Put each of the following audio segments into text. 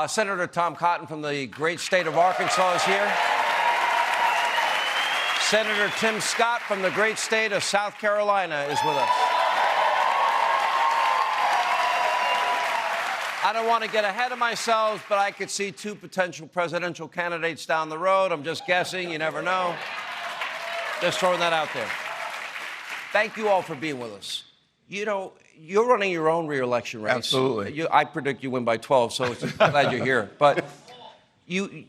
Senator Tom Cotton from the great state of Arkansas is here. Senator Tim Scott from the great state of South Carolina is with us. I don't want to get ahead of myself, but I could see two potential presidential candidates down the road. I'm just guessing. You never know. Just throwing that out there. Thank you all for being with us. You know, you're running your own re-election race. Absolutely. I predict you win by 12, so I'm glad you're here. But you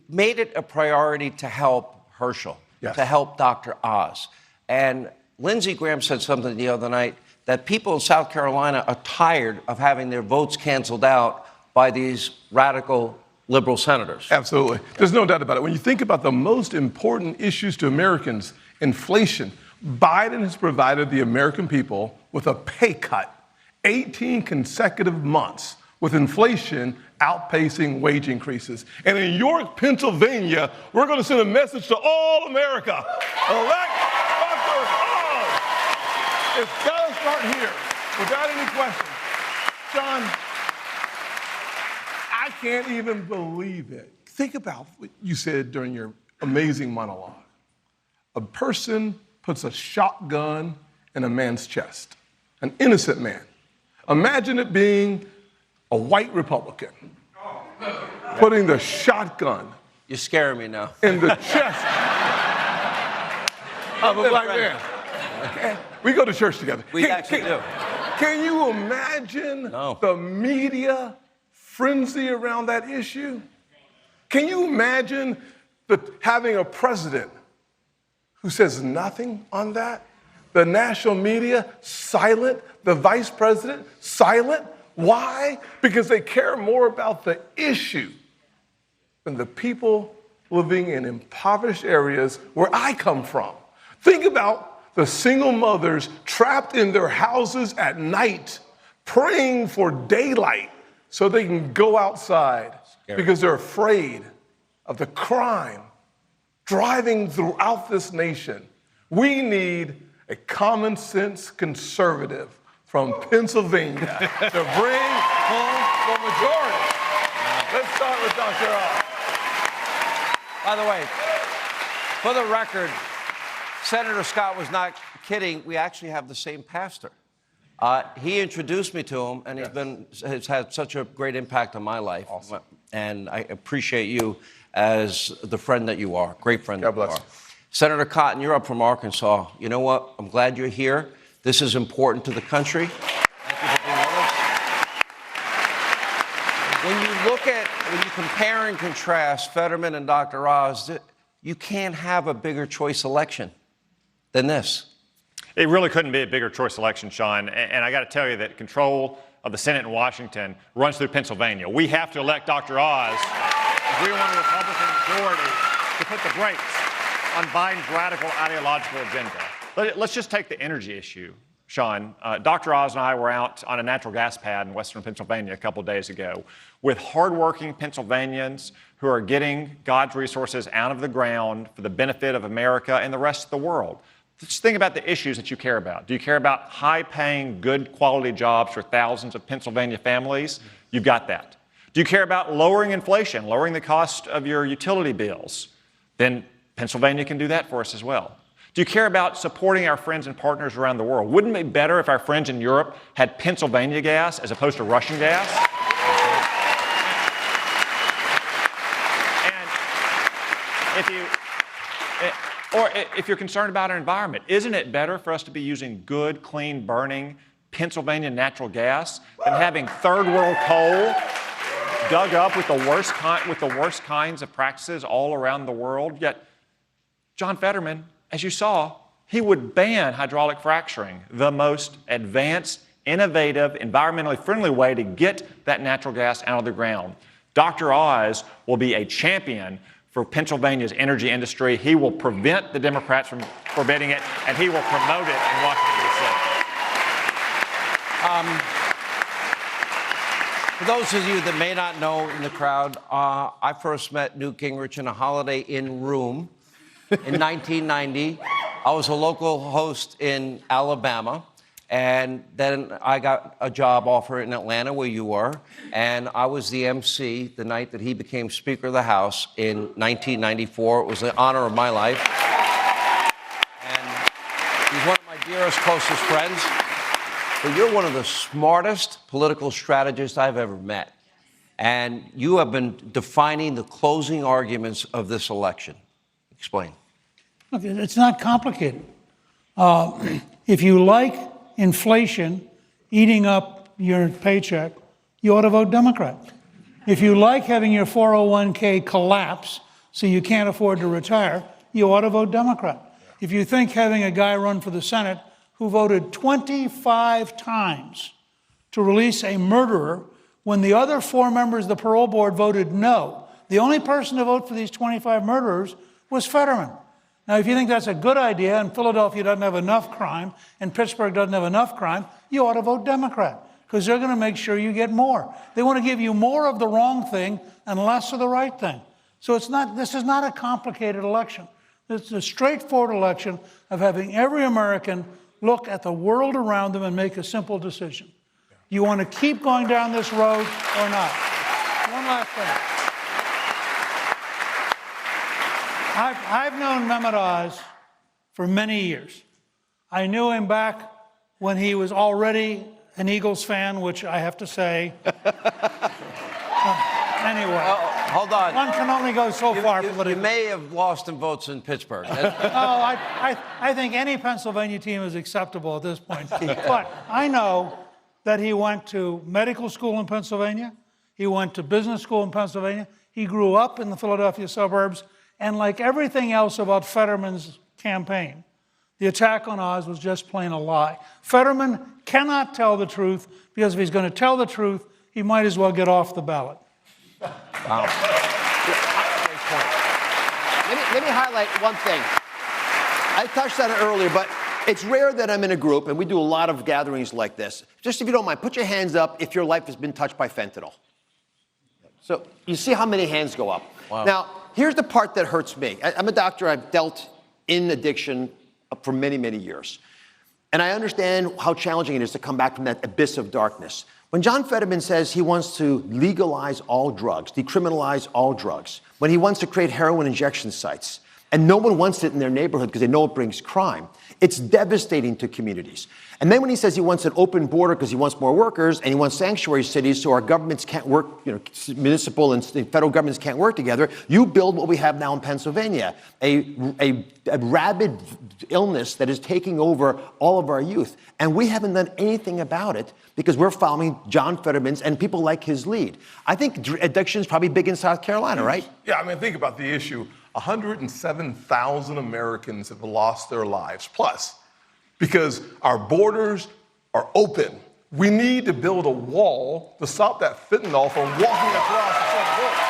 made it a priority to help Herschel, yes, to help Dr. Oz. And Lindsey Graham said something the other night that people in South Carolina are tired of having their votes canceled out by these radical liberal senators. Absolutely. There's no doubt about it. When you think about the most important issues to Americans, inflation, Biden has provided the American people with a pay cut, 18 consecutive months, with inflation outpacing wage increases. And in York, Pennsylvania, we're going to send a message to all America. Elect Dr. Oz. It's got to start here, without any question. John, I can't even believe it. Think about what you said during your amazing monologue. A person puts a shotgun in a man's chest, an innocent man. Imagine it being a white Republican putting the shotgun You're scaring me now. in the chest of a black man. Okay? We go to church together. We actually do. Can you imagine the media frenzy around that issue? Can you imagine having a president who says nothing on that? The national media silent, the vice president silent. Why? Because they care more about the issue than the people living in impoverished areas where I come from. Think about the single mothers trapped in their houses at night, praying for daylight so they can go outside because they're afraid of the crime driving throughout this nation. We need a common sense conservative from Pennsylvania to bring home the majority. Let's start with Dr. Oz. By the way, for the record, Senator Scott was not kidding. We actually have the same pastor. He introduced me to him, and has had such a great impact on my life. Awesome. And I appreciate you as the friend that you are, great friend God that you bless are. you. Senator Cotton, you're up from Arkansas. You know what? I'm glad you're here. This is important to the country. Thank you for being with us. When you compare and contrast Fetterman and Dr. Oz, you can't have a bigger choice election than this. It really couldn't be a bigger choice election, Sean. And I got to tell you that control of the Senate in Washington runs through Pennsylvania. We have to elect Dr. Oz if we want a Republican majority to put the brakes on Biden's radical ideological agenda. Let's just take the energy issue, Sean. Dr. Oz and I were out on a natural gas pad in western Pennsylvania a couple of days ago with hardworking Pennsylvanians who are getting God's resources out of the ground for the benefit of America and the rest of the world. Just think about the issues that you care about. Do you care about high-paying, good-quality jobs for thousands of Pennsylvania families? You've got that. Do you care about lowering inflation, lowering the cost of your utility bills? Then Pennsylvania can do that for us as well. Do you care about supporting our friends and partners around the world? Wouldn't it be better if our friends in Europe had Pennsylvania gas as opposed to Russian gas? And if you're concerned about our environment, isn't it better for us to be using good, clean, burning Pennsylvania natural gas than having third world coal dug up with the worst kinds of practices all around the world? Yet John Fetterman, as you saw, he would ban hydraulic fracturing, the most advanced, innovative, environmentally friendly way to get that natural gas out of the ground. Dr. Oz will be a champion for Pennsylvania's energy industry. He will prevent the Democrats from forbidding it, and he will promote it in Washington, D.C. For those of you that may not know in the crowd, I first met Newt Gingrich in a Holiday Inn room in 1990. I was a local host in Alabama, And then I got a job offer in Atlanta, where you were, and I was the MC the night that he became Speaker of the House in 1994. It was the honor of my life. And he's one of my dearest, closest friends. But you're one of the smartest political strategists I've ever met. And you have been defining the closing arguments of this election. Explain. Look, it's not complicated. If you like inflation eating up your paycheck, you ought to vote Democrat. If you like having your 401k collapse so you can't afford to retire, you ought to vote Democrat. If you think having a guy run for the Senate who voted 25 times to release a murderer when the other 4 members of the parole board voted no, the only person to vote for these 25 murderers was Fetterman. Now, if you think that's a good idea and Philadelphia doesn't have enough crime and Pittsburgh doesn't have enough crime, you ought to vote Democrat, because they're going to make sure you get more. They want to give you more of the wrong thing and less of the right thing. So this is not a complicated election. It's a straightforward election of having every American look at the world around them and make a simple decision. You want to keep going down this road or not? One last thing. I've known Mehmet Oz for many years. I knew him back when he was already an Eagles fan, which I have to say. Anyway. Hold on. One can only go so far. You may have lost in votes in Pittsburgh. I think any Pennsylvania team is acceptable at this point. But I know that he went to medical school in Pennsylvania. He went to business school in Pennsylvania. He grew up in the Philadelphia suburbs. And like everything else about Fetterman's campaign, the attack on Oz was just plain a lie. Fetterman cannot tell the truth, because if he's going to tell the truth, he might as well get off the ballot. Wow. Great point. Let me highlight one thing. I touched on it earlier, but it's rare that I'm in a group, and we do a lot of gatherings like this. Just if you don't mind, put your hands up if your life has been touched by fentanyl. So you see how many hands go up. Wow. Now, here's the part that hurts me. I'm a doctor. I've dealt in addiction for many, many years. And I understand how challenging it is to come back from that abyss of darkness. When John Fetterman says he wants to legalize all drugs, decriminalize all drugs, when he wants to create heroin injection sites, and no one wants it in their neighborhood because they know it brings crime, it's devastating to communities. And then when he says he wants an open border because he wants more workers, and he wants sanctuary cities so our governments can't work, municipal and federal governments can't work together, you build what we have now in Pennsylvania, a rabid illness that is taking over all of our youth. And we haven't done anything about it because we're following John Fetterman's and people like his lead. I think addiction is probably big in South Carolina, right? Yeah, I mean, think about the issue. 107,000 Americans have lost their lives, plus, because our borders are open. We need to build a wall to stop that fentanyl from walking across the southern border.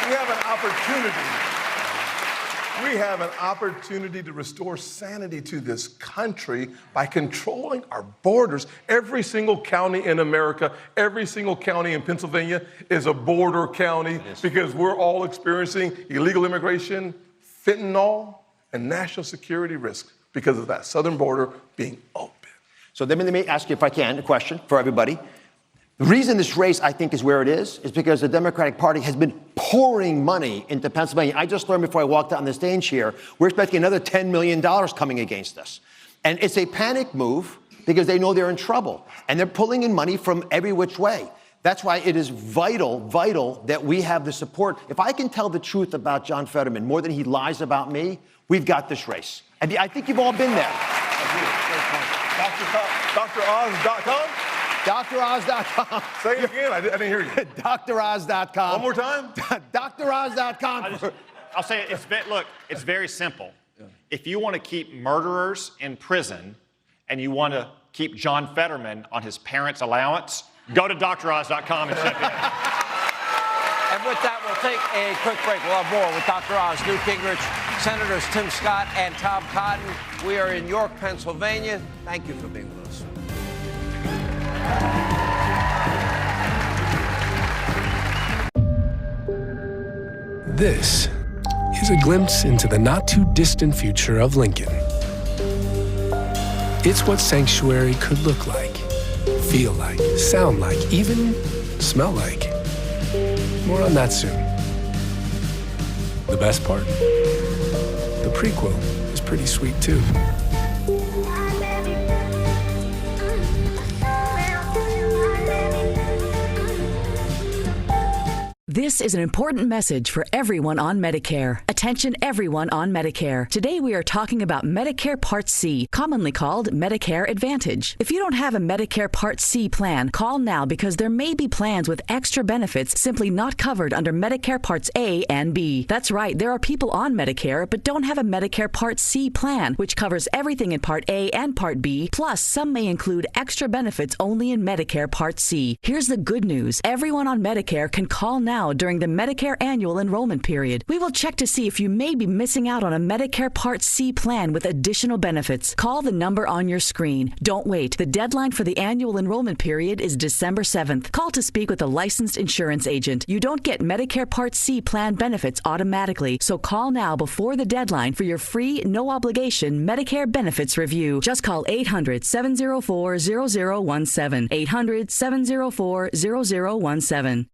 We have an opportunity. We have an opportunity to restore sanity to this country by controlling our borders. Every single county in America, every single county in Pennsylvania is a border county because we're all experiencing illegal immigration, fentanyl, and national security risks because of that southern border being open. So let me ask you, if I can, a question for everybody. The reason this race, I think, is where it is because the Democratic Party has been pouring money into Pennsylvania. I just learned before I walked out on the stage here, we're expecting another $10 million coming against us. And it's a panic move because they know they're in trouble. And they're pulling in money from every which way. That's why it is vital that we have the support. If I can tell the truth about John Fetterman more than he lies about me, we've got this race. And I think you've all been there. DrOz.com? DrOz.com. Say it again. I didn't hear you. DrOz.com. One more time. DrOz.com. I'll say it. It's very simple. If you want to keep murderers in prison and you want to keep John Fetterman on his parents' allowance, go to DrOz.com and check it out. And with that, we'll take a quick break. We'll have more with Dr. Oz, Newt Gingrich, Senators Tim Scott and Tom Cotton. We are in York, Pennsylvania. Thank you for being with us. This is a glimpse into the not-too-distant future of Lincoln. It's what sanctuary could look like, feel like, sound like, even smell like. More on that soon. The best part? The prequel is pretty sweet too. This is an important message for everyone on Medicare. Attention everyone on Medicare. Today we are talking about Medicare Part C, commonly called Medicare Advantage. If you don't have a Medicare Part C plan, call now because there may be plans with extra benefits simply not covered under Medicare Parts A and B. That's right, there are people on Medicare but don't have a Medicare Part C plan, which covers everything in Part A and Part B, plus some may include extra benefits only in Medicare Part C. Here's the good news. Everyone on Medicare can call now during the Medicare annual enrollment period. We will check to see if you may be missing out on a Medicare Part C plan with additional benefits. Call the number on your screen. Don't wait. The deadline for the annual enrollment period is December 7th. Call to speak with a licensed insurance agent. You don't get Medicare Part C plan benefits automatically, so call now before the deadline for your free, no-obligation Medicare benefits review. Just call 800-704-0017. 800-704-0017.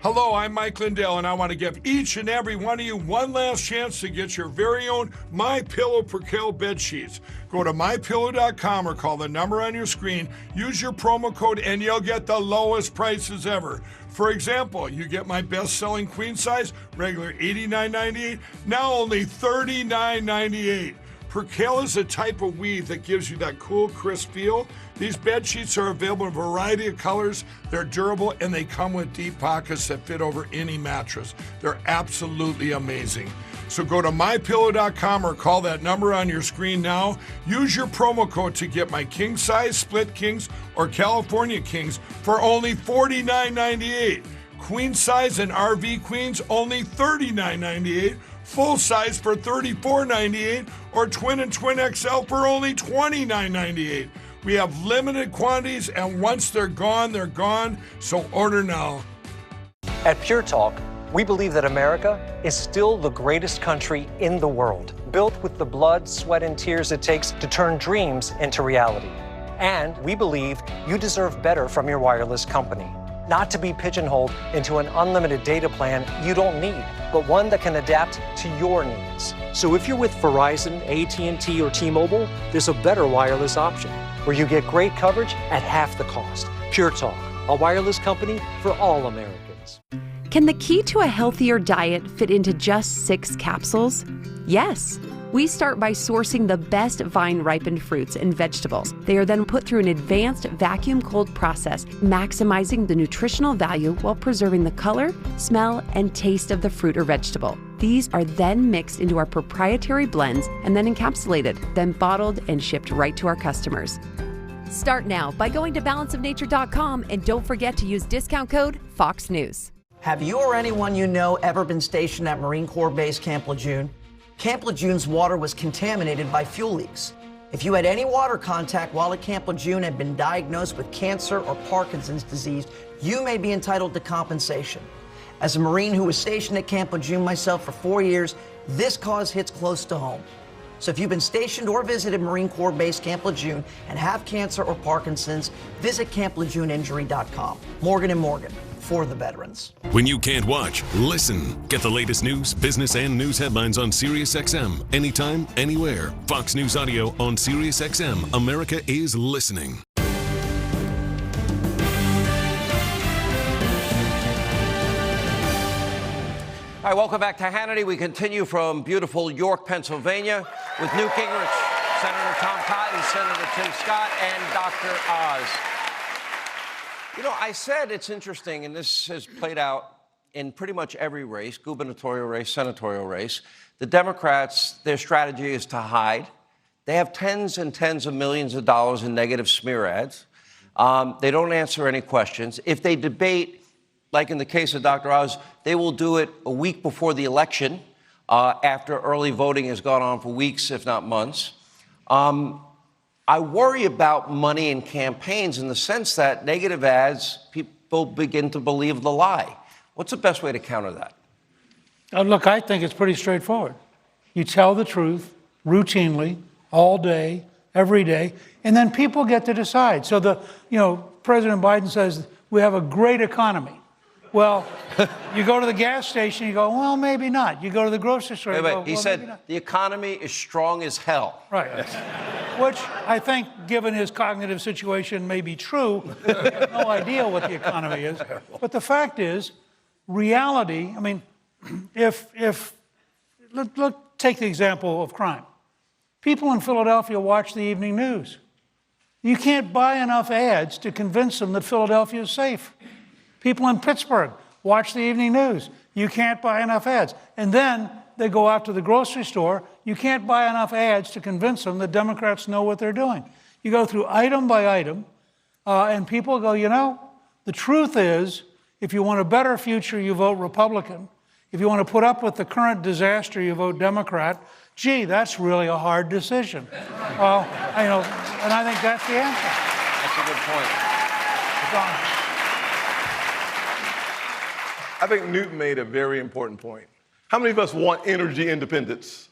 Hello, I'm Mike Lindell, and I want to give each and every one of you one last chance to get your very own MyPillow Percale bed sheets. Go to MyPillow.com or call the number on your screen. Use your promo code, and you'll get the lowest prices ever. For example, you get my best-selling queen size, regular $89.98, now only $39.98. Percale is a type of weave that gives you that cool, crisp feel. These bed sheets are available in a variety of colors. They're durable, and they come with deep pockets that fit over any mattress. They're absolutely amazing. So go to MyPillow.com or call that number on your screen now. Use your promo code to get my king size, split kings, or California kings for only $49.98. Queen size and RV queens, only $39.98. Full size for $34.98, or twin and twin XL for only $29.98. We have limited quantities, and once they're gone, so order now. At Pure Talk, we believe that America is still the greatest country in the world, built with the blood, sweat, and tears it takes to turn dreams into reality. And we believe you deserve better from your wireless company. Not to be pigeonholed into an unlimited data plan you don't need, but one that can adapt to your needs. So if you're with Verizon, AT&T, or T-Mobile, there's a better wireless option where you get great coverage at half the cost. Pure Talk, a wireless company for all Americans. Can the key to a healthier diet fit into just 6 capsules? Yes. We start by sourcing the best vine-ripened fruits and vegetables. They are then put through an advanced vacuum-cooled process, maximizing the nutritional value while preserving the color, smell, and taste of the fruit or vegetable. These are then mixed into our proprietary blends and then encapsulated, then bottled and shipped right to our customers. Start now by going to balanceofnature.com and don't forget to use discount code Fox News. Have you or anyone you know ever been stationed at Marine Corps Base Camp Lejeune? Camp Lejeune's water was contaminated by fuel leaks. If you had any water contact while at Camp Lejeune and been diagnosed with cancer or Parkinson's disease, you may be entitled to compensation. As a Marine who was stationed at Camp Lejeune myself for 4 years, this cause hits close to home. So if you've been stationed or visited Marine Corps Base Camp Lejeune and have cancer or Parkinson's, visit CampLejeuneInjury.com. Morgan & Morgan, for the veterans. When you can't watch, listen. Get the latest news, business, and news headlines on SiriusXM. Anytime, anywhere. Fox News Audio on SiriusXM. America is listening. All right, welcome back to Hannity. We continue from beautiful York, Pennsylvania, with Newt Gingrich, Senator Tom Cotton, Senator Tim Scott, and Dr. Oz. You know, I said it's interesting, and this has played out in pretty much every race, gubernatorial race, senatorial race. The Democrats, their strategy is to hide. They have tens and tens of millions of dollars in negative smear ads. They don't answer any questions. If they debate, like in the case of Dr. Oz, they will do it a week before the election, after early voting has gone on for weeks, if not months. I worry about money in campaigns in the sense that negative ads, people begin to believe the lie. What's the best way to counter that? Look, I think it's pretty straightforward. You tell the truth routinely, all day, every day, and then people get to decide. So President Biden says we have a great economy. Well, you go to the gas station, you go, well, maybe not. You go to the grocery store, you go, He well, said maybe not. the economy is strong as hell. Right. Which I think, given his cognitive situation, may be true. I have no idea what the economy is. But the fact is, reality, I mean, look, take the example of crime. People in Philadelphia watch the evening news. You can't buy enough ads to convince them that Philadelphia is safe. People in Pittsburgh watch the evening news. You can't buy enough ads. And then they go out to the grocery store. You can't buy enough ads to convince them that Democrats know what they're doing. You go through item by item, and people go, the truth is, if you want a better future, you vote Republican. If you want to put up with the current disaster, you vote Democrat. Gee, that's really a hard decision. Well, and I think that's the answer. That's a good point. I think Newt made a very important point. How many of us want energy independence?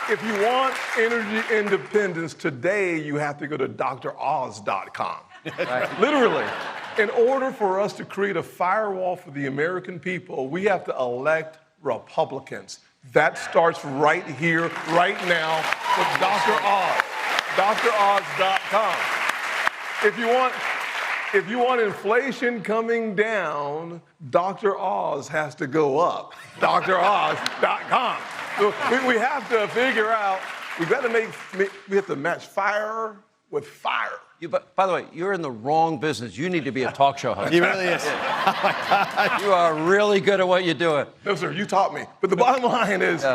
If you want energy independence, today you have to go to droz.com. Right. Literally. In order for us to create a firewall for the American people, we have to elect Republicans. That starts right here, right now, with Dr. Oz. droz.com. If you want inflation coming down, Dr. Oz has to go up. droz.com. So we have to figure out, we have to match fire with fire. By the way, you're in the wrong business. You need to be a talk show host. He really is. Oh my God. You are really good at what you're doing. No, sir, you taught me. But the bottom line is,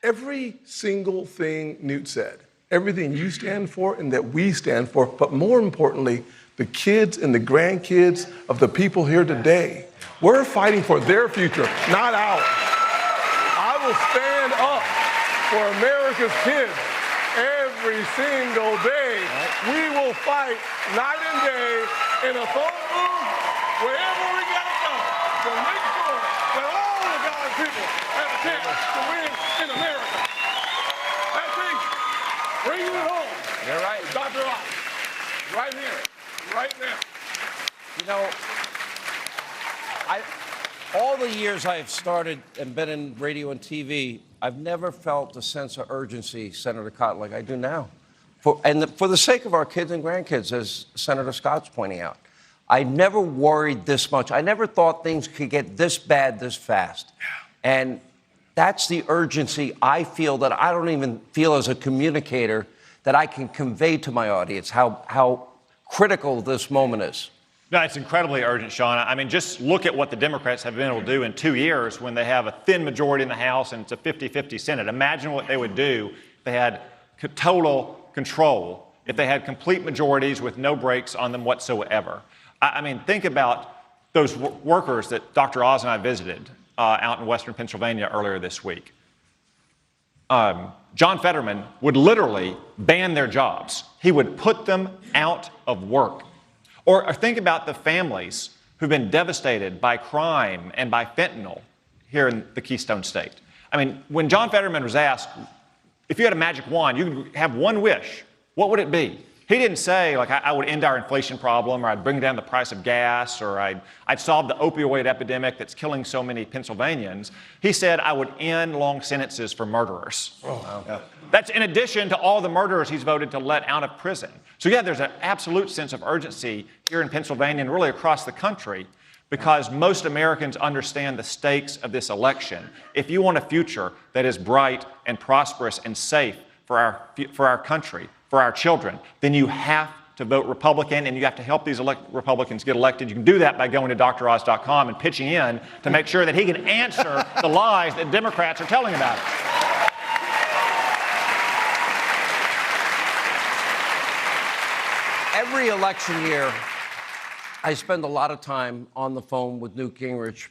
every single thing Newt said, everything you stand for and that we stand for, but more importantly, the kids and the grandkids of the people here today, we're fighting for their future, not ours. I will stand up for America's kids every single day. We will fight night and day in a phone booth, wherever we gotta go, to make sure that all of God's people have a chance to win in America. That's it. Bring it home. You're right. Dr. Oz, right here, right now. All the years I've started and been in radio and TV, I've never felt a sense of urgency, Senator Cotton, like I do now. For the sake of our kids and grandkids, as Senator Scott's pointing out, I never worried this much. I never thought things could get this bad this fast. And that's the urgency I feel that I don't even feel as a communicator that I can convey to my audience, how critical this moment is. No, it's incredibly urgent, Sean. I mean, just look at what the Democrats have been able to do in 2 years when they have a thin majority in the House and it's a 50-50 Senate. Imagine what they would do if they had total control, if they had complete majorities with no brakes on them whatsoever. I mean, think about those workers that Dr. Oz and I visited out in western Pennsylvania earlier this week. John Fetterman would literally ban their jobs. He would put them out of work. Or think about the families who've been devastated by crime and by fentanyl here in the Keystone State. I mean, when John Fetterman was asked, if you had a magic wand, you could have one wish, what would it be? He didn't say, like, I would end our inflation problem, or I'd bring down the price of gas, or I'd solve the opioid epidemic that's killing so many Pennsylvanians. He said, I would end long sentences for murderers. Oh, wow. That's in addition to all the murderers he's voted to let out of prison. So yeah, there's an absolute sense of urgency here in Pennsylvania and really across the country, because most Americans understand the stakes of this election. If you want a future that is bright and prosperous and safe for our country, for our children, then you have to vote Republican, and you have to help these Republicans get elected. You can do that by going to droz.com and pitching in to make sure that he can answer the lies that Democrats are telling about it. Every election year, I spend a lot of time on the phone with Newt Gingrich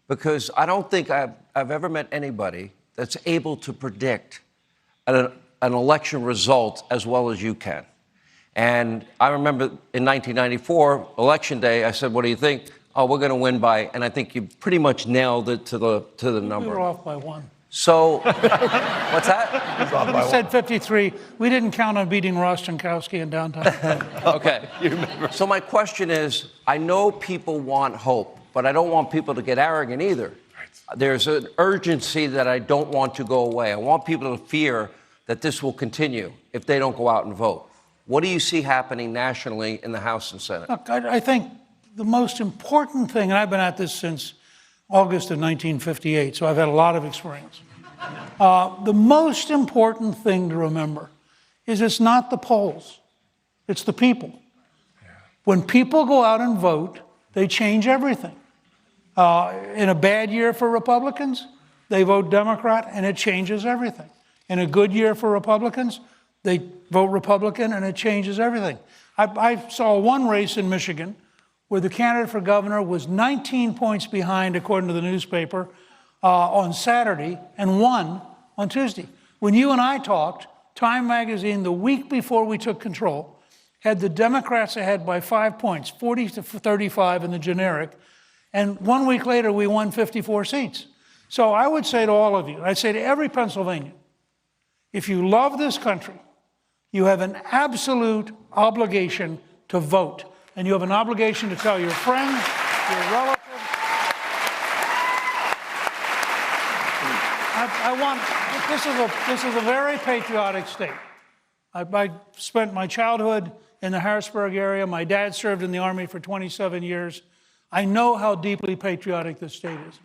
because I don't think I've ever met anybody that's able to predict an election result as well as you can. And I remember in 1994, Election Day, I said, what do you think? Oh, we're going to win by, and I think you pretty much nailed it to the number. We were off by one. So, what's that? I said 53. We didn't count on beating Ross Jankowski in downtown. Okay. So my question is, I know people want hope, but I don't want people to get arrogant either. There's an urgency that I don't want to go away. I want people to fear that this will continue if they don't go out and vote. What do you see happening nationally in the House and Senate? Look, I think the most important thing, and I've been at this since August of 1958, so I've had a lot of experience. The most important thing to remember is it's not the polls, it's the people. When people go out and vote, they change everything. In a bad year for Republicans, they vote Democrat and it changes everything. In a good year for Republicans, they vote Republican and it changes everything. I saw one race in Michigan where the candidate for governor was 19 points behind, according to the newspaper, on Saturday and won on Tuesday. When you and I talked, Time magazine, the week before we took control, had the Democrats ahead by 5 points, 40 to 35 in the generic, and 1 week later we won 54 seats. So I would say to all of you, I'd say to every Pennsylvanian, if you love this country, you have an absolute obligation to vote. And you have an obligation to tell your friends, your relatives. This is a very patriotic state. I spent my childhood in the Harrisburg area. My dad served in the Army for 27 years. I know how deeply patriotic this state is.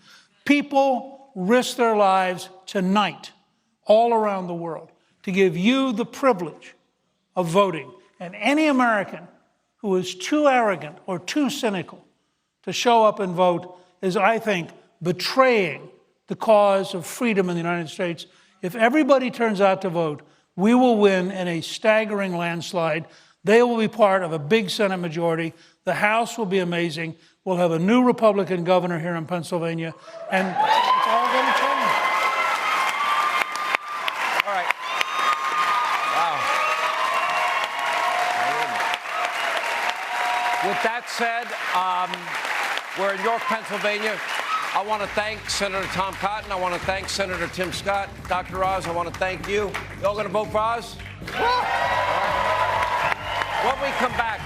People risk their lives tonight all around the world to give you the privilege of voting. And any American who is too arrogant or too cynical to show up and vote is, I think, betraying the cause of freedom in the United States. If everybody turns out to vote, we will win in a staggering landslide. They will be part of a big Senate majority. The House will be amazing. We'll have a new Republican governor here in Pennsylvania, and it's all going to change. All right. Wow. With that said, we're in York, Pennsylvania. I want to thank Senator Tom Cotton. I want to thank Senator Tim Scott. Dr. Oz, I want to thank you. Y'all going to vote for Oz? When we come back,